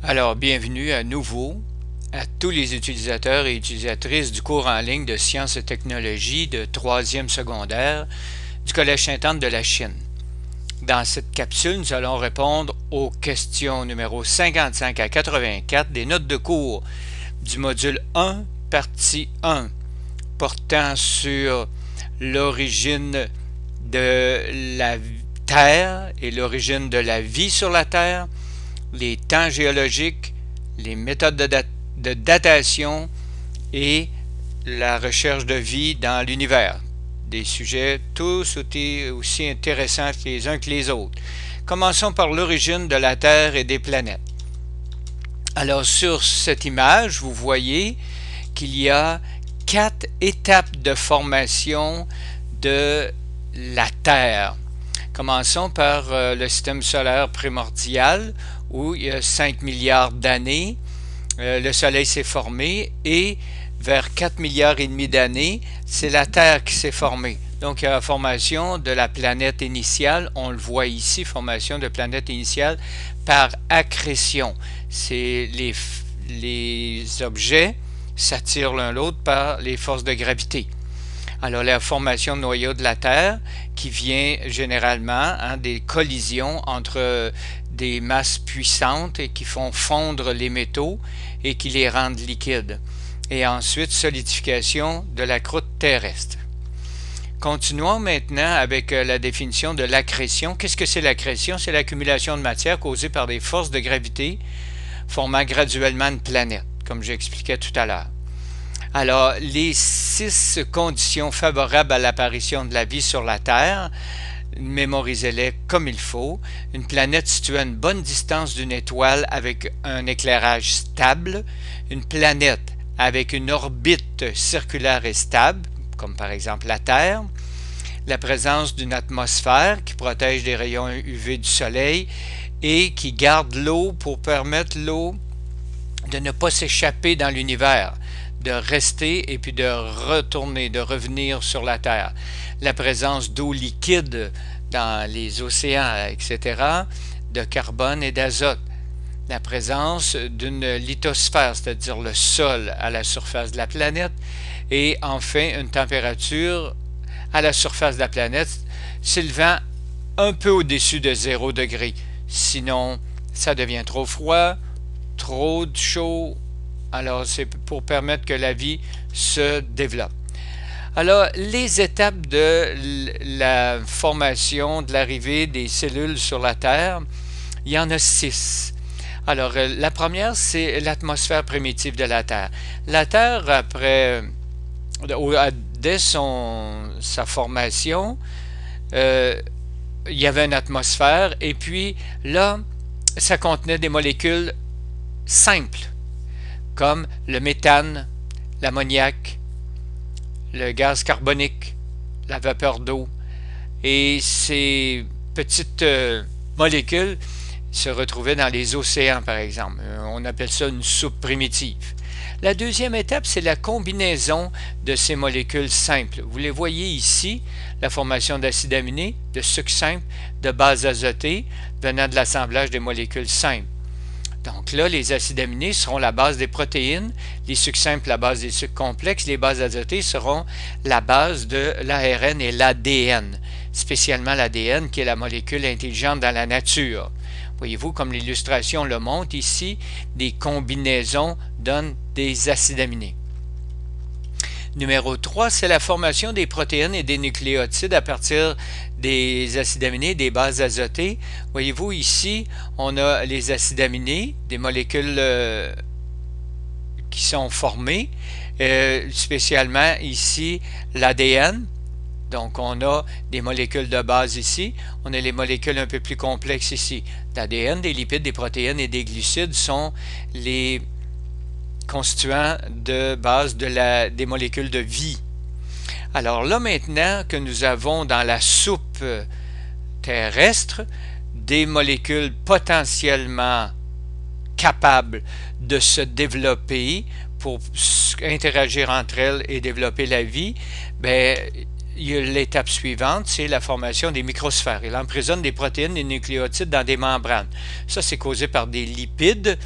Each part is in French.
Alors, bienvenue à nouveau à tous les utilisateurs et utilisatrices du cours en ligne de sciences et technologies de 3e secondaire du Collège Sainte-Anne de la Chine. Dans cette capsule, nous allons répondre aux questions numéro 55 à 84 des notes de cours du module 1, partie 1, portant sur l'origine de la Terre et l'origine de la vie sur la Terre, les temps géologiques, les méthodes de datation et la recherche de vie dans l'univers. Des sujets tous aussi intéressants les uns que les autres. Commençons par l'origine de la Terre et des planètes. Alors sur cette image, vous voyez qu'il y a 4 étapes de formation de la Terre. Commençons par le système solaire primordial où il y a 5 milliards d'années, le Soleil s'est formé et vers 4 milliards et demi d'années, c'est la Terre qui s'est formée. Donc, il y a la formation de la planète initiale, on le voit ici, formation de planète initiale par accrétion. C'est les objets s'attirent l'un l'autre par les forces de gravité. Alors, la formation de noyau de la Terre qui vient généralement des collisions entre des masses puissantes et qui font fondre les métaux et qui les rendent liquides. Et ensuite, solidification de la croûte terrestre. Continuons maintenant avec la définition de l'accrétion. Qu'est-ce que c'est l'accrétion? C'est l'accumulation de matière causée par des forces de gravité formant graduellement une planète, comme j'expliquais tout à l'heure. Alors, les 6 conditions favorables à l'apparition de la vie sur la Terre, mémorisez-les comme il faut. Une planète située à une bonne distance d'une étoile avec un éclairage stable. Une planète avec une orbite circulaire et stable, comme par exemple la Terre. La présence d'une atmosphère qui protège des rayons UV du Soleil et qui garde l'eau pour permettre l'eau de ne pas s'échapper dans l'univers, de rester et puis de retourner, de revenir sur la Terre. La présence d'eau liquide dans les océans, etc., de carbone et d'azote. La présence d'une lithosphère, c'est-à-dire le sol à la surface de la planète. Et enfin, une température à la surface de la planète s'élevant un peu au-dessus de 0 degré. Sinon, ça devient trop froid, trop chaud. Alors, c'est pour permettre que la vie se développe. Alors, les étapes de la formation, de l'arrivée des cellules sur la Terre, il y en a 6. Alors, la première, c'est l'atmosphère primitive de la Terre. La Terre, dès sa formation, il y avait une atmosphère et puis là, ça contenait des molécules simples, comme le méthane, l'ammoniac, le gaz carbonique, la vapeur d'eau. Et ces petites molécules se retrouvaient dans les océans, par exemple. On appelle ça une soupe primitive. La deuxième étape, c'est la combinaison de ces molécules simples. Vous les voyez ici, la formation d'acides aminés, de sucres simples, de bases azotées, venant de l'assemblage des molécules simples. Donc là, les acides aminés seront la base des protéines, les sucres simples la base des sucres complexes, les bases azotées seront la base de l'ARN et l'ADN, spécialement l'ADN qui est la molécule intelligente dans la nature. Voyez-vous, comme l'illustration le montre ici, des combinaisons donnent des acides aminés. Numéro 3, c'est la formation des protéines et des nucléotides à partir des acides aminés, des bases azotées. Voyez-vous ici, on a les acides aminés, des molécules qui sont formées, spécialement ici l'ADN. Donc on a des molécules de base ici, on a les molécules un peu plus complexes ici. L'ADN, des lipides, des protéines et des glucides sont les constituants de base des molécules de vie. Alors là maintenant que nous avons dans la soupe terrestre des molécules potentiellement capables de se développer pour interagir entre elles et développer la vie, l'étape suivante, c'est la formation des microsphères. Il emprisonne des protéines et des nucléotides dans des membranes. Ça, c'est causé par des lipides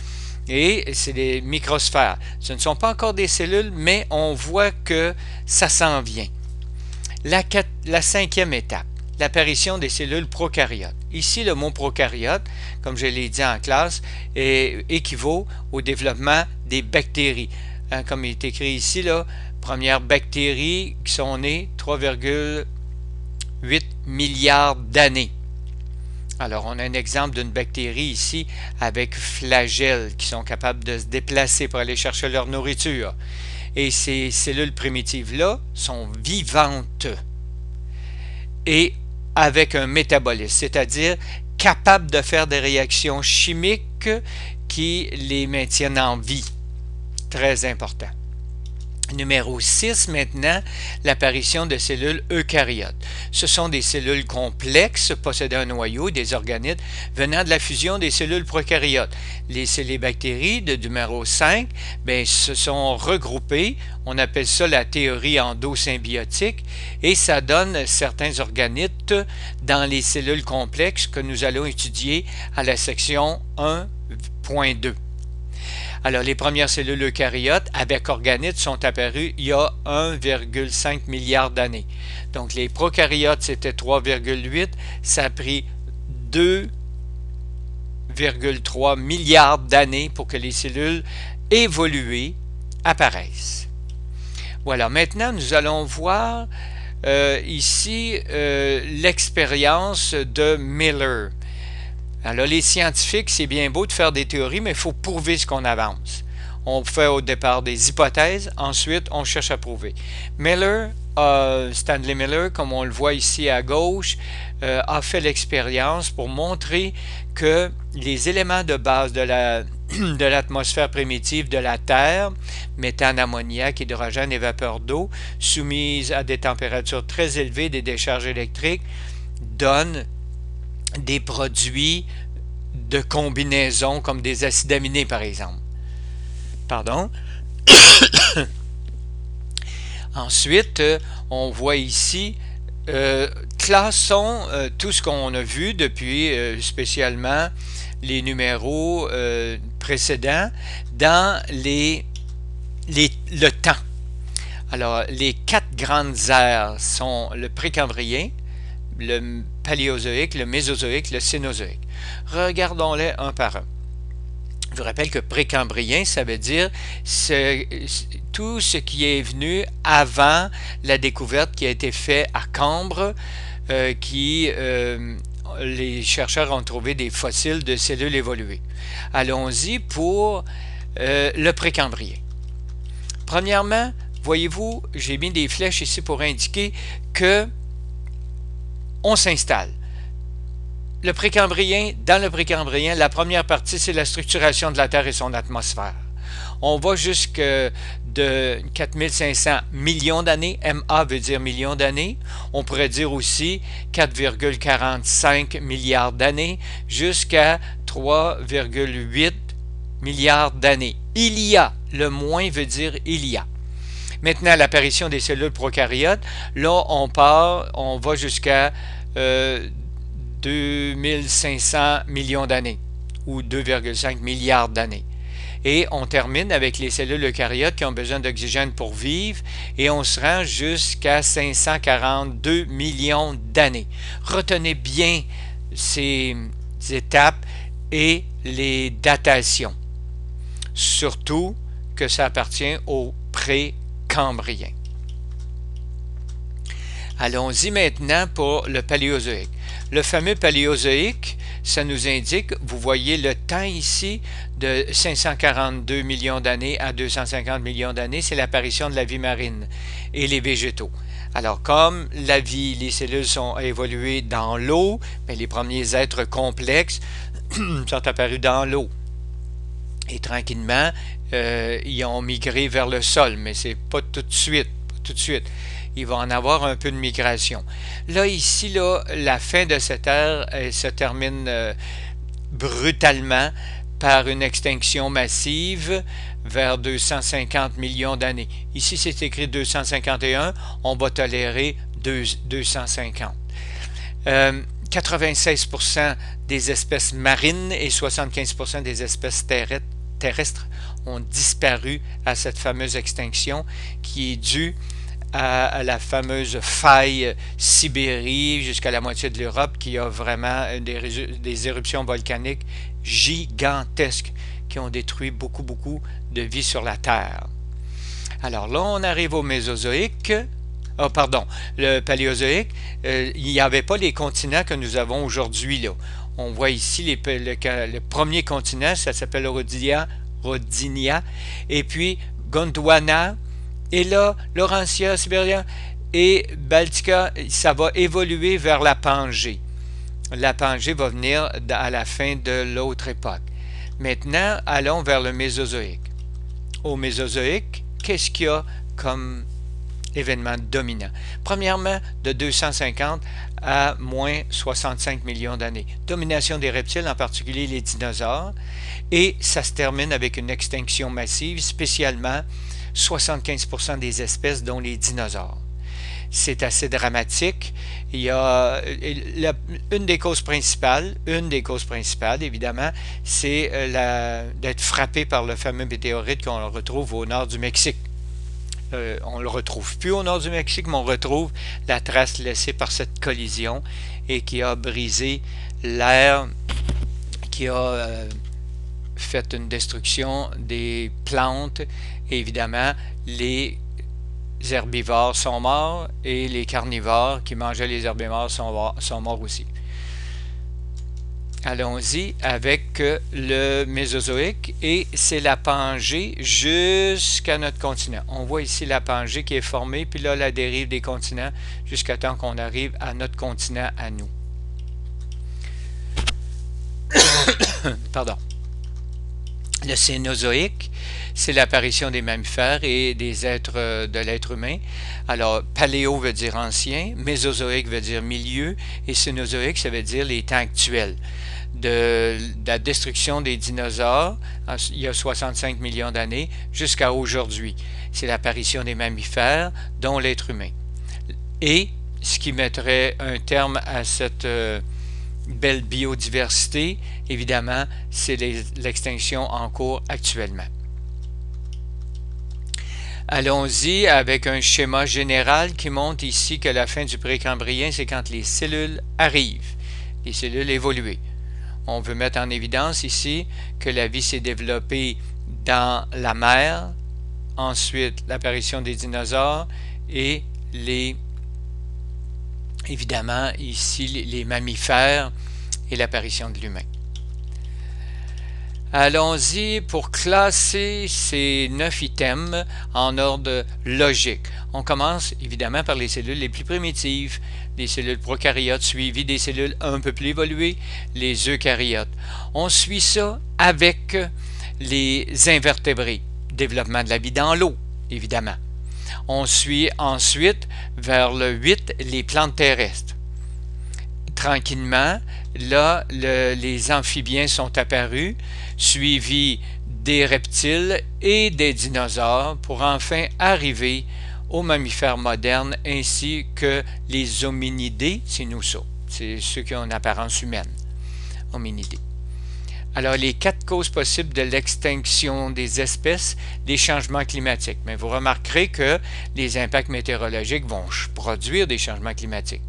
Et c'est des microsphères. Ce ne sont pas encore des cellules, mais on voit que ça s'en vient. La cinquième étape, l'apparition des cellules prokaryotes. Ici, le mot prokaryote, comme je l'ai dit en classe, équivaut au développement des bactéries. Comme il est écrit ici, là, premières bactéries qui sont nées 3,8 milliards d'années. Alors, on a un exemple d'une bactérie ici avec flagelles qui sont capables de se déplacer pour aller chercher leur nourriture. Et ces cellules primitives-là sont vivantes et avec un métabolisme, c'est-à-dire capables de faire des réactions chimiques qui les maintiennent en vie. Très important. Numéro 6, maintenant, l'apparition de cellules eucaryotes. Ce sont des cellules complexes possédant un noyau, des organites venant de la fusion des cellules prokaryotes. Les bactéries de numéro 5 se sont regroupées. On appelle ça la théorie endosymbiotique et ça donne certains organites dans les cellules complexes que nous allons étudier à la section 1.2. Alors, les premières cellules eucaryotes avec organites sont apparues il y a 1,5 milliard d'années. Donc, les prokaryotes, c'était 3,8. Ça a pris 2,3 milliards d'années pour que les cellules évoluées apparaissent. Voilà, maintenant, nous allons voir ici l'expérience de Miller. Alors, les scientifiques, c'est bien beau de faire des théories, mais il faut prouver ce qu'on avance. On fait au départ des hypothèses, ensuite on cherche à prouver. Stanley Miller, comme on le voit ici à gauche, a fait l'expérience pour montrer que les éléments de base de l'atmosphère primitive de la Terre, méthane, ammoniac, hydrogène et vapeur d'eau, soumises à des températures très élevées, des décharges électriques, donnent des produits de combinaison comme des acides aminés par exemple. Pardon. Ensuite, on voit ici, classons tout ce qu'on a vu depuis spécialement les numéros précédents dans le temps. Alors, les 4 grandes ères sont le précambrien, le paléozoïque, le mésozoïque, le cénozoïque. Regardons-les un par un. Je vous rappelle que précambrien, ça veut dire tout ce qui est venu avant la découverte qui a été faite à Cambre, les chercheurs ont trouvé des fossiles de cellules évoluées. Allons-y pour le précambrien. Premièrement, voyez-vous, j'ai mis des flèches ici pour indiquer que on s'installe. Dans le précambrien, la première partie, c'est la structuration de la Terre et son atmosphère. On va jusque de 4500 millions d'années, MA veut dire millions d'années. On pourrait dire aussi 4,45 milliards d'années jusqu'à 3,8 milliards d'années. Il y a, le moins veut dire il y a. Maintenant, l'apparition des cellules prokaryotes, là, on va jusqu'à 2500 millions d'années, ou 2,5 milliards d'années. Et on termine avec les cellules eucaryotes qui ont besoin d'oxygène pour vivre, et on se rend jusqu'à 542 millions d'années. Retenez bien ces étapes et les datations. Surtout que ça appartient au précambrien. Allons-y maintenant pour le paléozoïque. Le fameux paléozoïque, ça nous indique, vous voyez le temps ici, de 542 millions d'années à 250 millions d'années, c'est l'apparition de la vie marine et les végétaux. Alors, comme la vie, les cellules sont évoluées dans l'eau, mais les premiers êtres complexes sont apparus dans l'eau. Et tranquillement, ils ont migré vers le sol, mais c'est pas tout de suite. Il va en avoir un peu de migration. Là, ici, la fin de cette ère se termine brutalement par une extinction massive vers 250 millions d'années. Ici, c'est écrit 251, on va tolérer 250. 96% des espèces marines et 75% des espèces terrestres terrestres ont disparu à cette fameuse extinction qui est due à la fameuse faille Sibérie jusqu'à la moitié de l'Europe qui a vraiment des éruptions volcaniques gigantesques qui ont détruit beaucoup de vie sur la Terre. Alors là, on arrive au Mésozoïque. Le Paléozoïque. Il n'y avait pas les continents que nous avons aujourd'hui là. On voit ici le premier continent, ça s'appelle Rodinia, et puis Gondwana, et là, Laurentia, Sibéria et Baltica, ça va évoluer vers la Pangée. La Pangée va venir à la fin de l'autre époque. Maintenant, allons vers le Mésozoïque. Au Mésozoïque, qu'est-ce qu'il y a comme événement dominant? Premièrement, de 250 à moins 65 millions d'années. Domination des reptiles, en particulier les dinosaures, et ça se termine avec une extinction massive, spécialement 75% des espèces, dont les dinosaures. C'est assez dramatique. Il y a une des causes principales, évidemment, c'est d'être frappé par le fameux météorite qu'on retrouve au nord du Mexique. On ne le retrouve plus au nord du Mexique, mais on retrouve la trace laissée par cette collision et qui a brisé l'air, qui a fait une destruction des plantes. Et évidemment, les herbivores sont morts et les carnivores qui mangeaient les herbivores sont morts aussi. Allons-y avec le Mésozoïque et c'est la Pangée jusqu'à notre continent. On voit ici la Pangée qui est formée, puis là la dérive des continents jusqu'à temps qu'on arrive à notre continent à nous. Pardon. Le Cénozoïque, c'est l'apparition des mammifères et des êtres de l'être humain. Alors, paléo veut dire ancien, mésozoïque veut dire milieu, et cénozoïque, ça veut dire les temps actuels. De la destruction des dinosaures, il y a 65 millions d'années, jusqu'à aujourd'hui. C'est l'apparition des mammifères, dont l'être humain. Et ce qui mettrait un terme à cette belle biodiversité, évidemment, c'est l'extinction en cours actuellement. Allons-y avec un schéma général qui montre ici que la fin du Précambrien, c'est quand les cellules arrivent, les cellules évoluées. On veut mettre en évidence ici que la vie s'est développée dans la mer, ensuite l'apparition des dinosaures et évidemment ici les mammifères et l'apparition de l'humain. Allons-y pour classer ces 9 items en ordre logique. On commence évidemment par les cellules les plus primitives, les cellules prokaryotes suivies des cellules un peu plus évoluées, les eucaryotes. On suit ça avec les invertébrés, développement de la vie dans l'eau, évidemment. On suit ensuite vers le 8 les plantes terrestres. Tranquillement, là, les amphibiens sont apparus, suivis des reptiles et des dinosaures pour enfin arriver aux mammifères modernes ainsi que les hominidés, c'est nous ça, c'est ceux qui ont une apparence humaine, hominidés. Alors, les 4 causes possibles de l'extinction des espèces, des changements climatiques. Mais vous remarquerez que les impacts météorologiques vont produire des changements climatiques.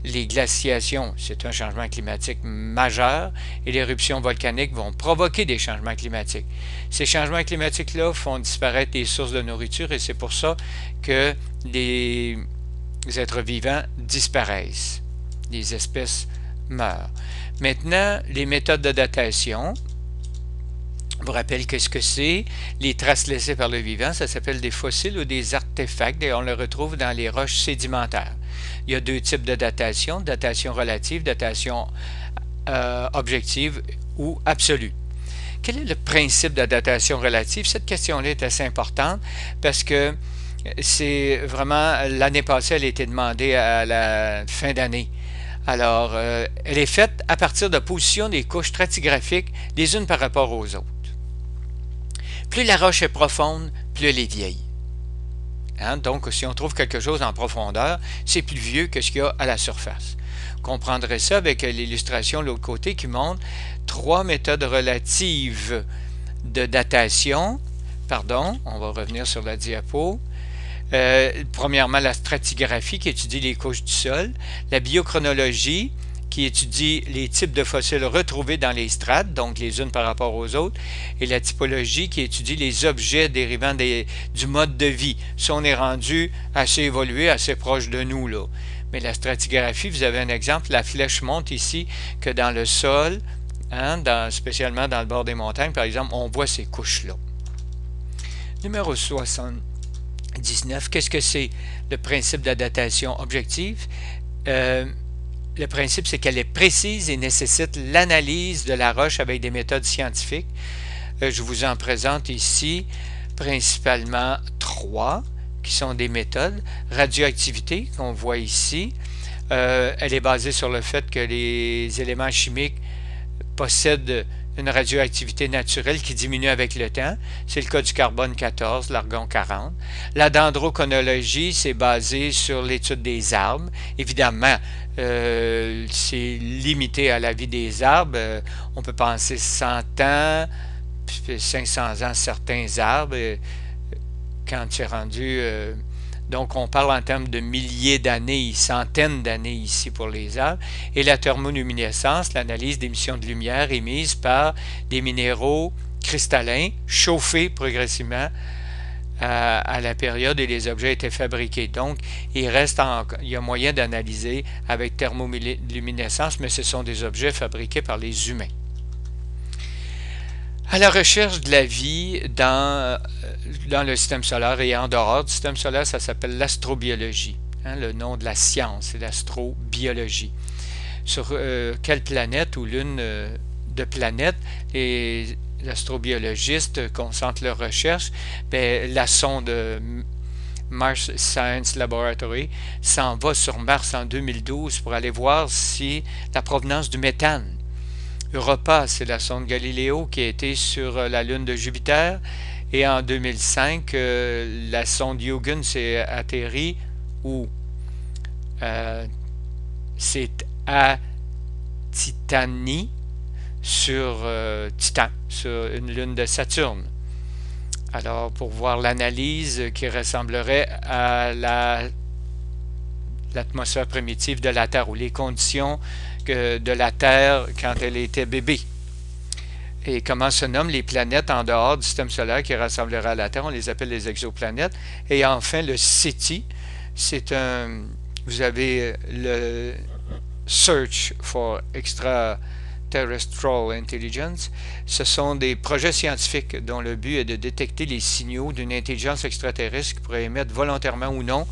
Les glaciations, c'est un changement climatique majeur et l'éruption volcanique vont provoquer des changements climatiques. Ces changements climatiques-là font disparaître les sources de nourriture et c'est pour ça que les êtres vivants disparaissent. Les espèces meurent. Maintenant, les méthodes de datation. Je vous rappelle qu'est-ce que c'est? Les traces laissées par le vivant, ça s'appelle des fossiles ou des artefacts et on le retrouve dans les roches sédimentaires. Il y a 2 types de datation relative, datation objective ou absolue. Quel est le principe de la datation relative? Cette question-là est assez importante parce que c'est vraiment, l'année passée, elle a été demandée à la fin d'année. Alors, elle est faite à partir de position des couches stratigraphiques les unes par rapport aux autres. Plus la roche est profonde, plus elle est vieille. Donc, si on trouve quelque chose en profondeur, c'est plus vieux que ce qu'il y a à la surface. Vous comprendrez ça avec l'illustration de l'autre côté qui montre 3 méthodes relatives de datation. Pardon, on va revenir sur la diapo. Premièrement, la stratigraphie qui étudie les couches du sol, la biochronologie qui étudie les types de fossiles retrouvés dans les strates, donc les unes par rapport aux autres, et la typologie qui étudie les objets dérivant du mode de vie. Ça, on est rendu assez évolué, assez proche de nous, là. Mais la stratigraphie, vous avez un exemple, la flèche montre ici que dans le sol, hein, spécialement dans le bord des montagnes, par exemple, on voit ces couches-là. Numéro 79, qu'est-ce que c'est le principe de la datation objective? Le principe, c'est qu'elle est précise et nécessite l'analyse de la roche avec des méthodes scientifiques. Je vous en présente ici principalement 3 qui sont des méthodes. Radioactivité, qu'on voit ici, elle est basée sur le fait que les éléments chimiques possèdent une radioactivité naturelle qui diminue avec le temps. C'est le cas du carbone 14, l'argon 40. La dendrochronologie, c'est basé sur l'étude des arbres. Évidemment, c'est limité à la vie des arbres. On peut penser 100 ans, 500 ans certains arbres, quand c'est rendu... donc, on parle en termes de milliers d'années, centaines d'années ici pour les arbres. Et la thermoluminescence, l'analyse d'émissions de lumière émises par des minéraux cristallins chauffés progressivement à la période où les objets étaient fabriqués. Donc, il y a moyen d'analyser avec thermoluminescence, mais ce sont des objets fabriqués par les humains. À la recherche de la vie dans le système solaire et en dehors du système solaire, ça s'appelle l'astrobiologie. Hein, le nom de la science, c'est l'astrobiologie. Sur quelle planète ou l'une de planètes les astrobiologistes concentrent leurs recherches? Bien, la sonde Mars Science Laboratory s'en va sur Mars en 2012 pour aller voir si la provenance du méthane. Europa, c'est la sonde Galileo qui a été sur la lune de Jupiter. Et en 2005, la sonde Huygens s'est atterri où? C'est à Titanie, sur Titan, sur une lune de Saturne. Alors, pour voir l'analyse qui ressemblerait à l'atmosphère primitive de la Terre, ou les conditions de la Terre quand elle était bébé. Et comment se nomment les planètes en dehors du système solaire qui ressembleraient à la Terre? On les appelle les exoplanètes. Et enfin, le SETI, c'est vous avez le Search for Extraterrestrial Intelligence. Ce sont des projets scientifiques dont le but est de détecter les signaux d'une intelligence extraterrestre qui pourrait émettre volontairement ou non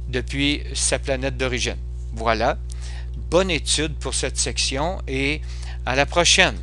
depuis sa planète d'origine. Voilà. Bonne étude pour cette section et à la prochaine.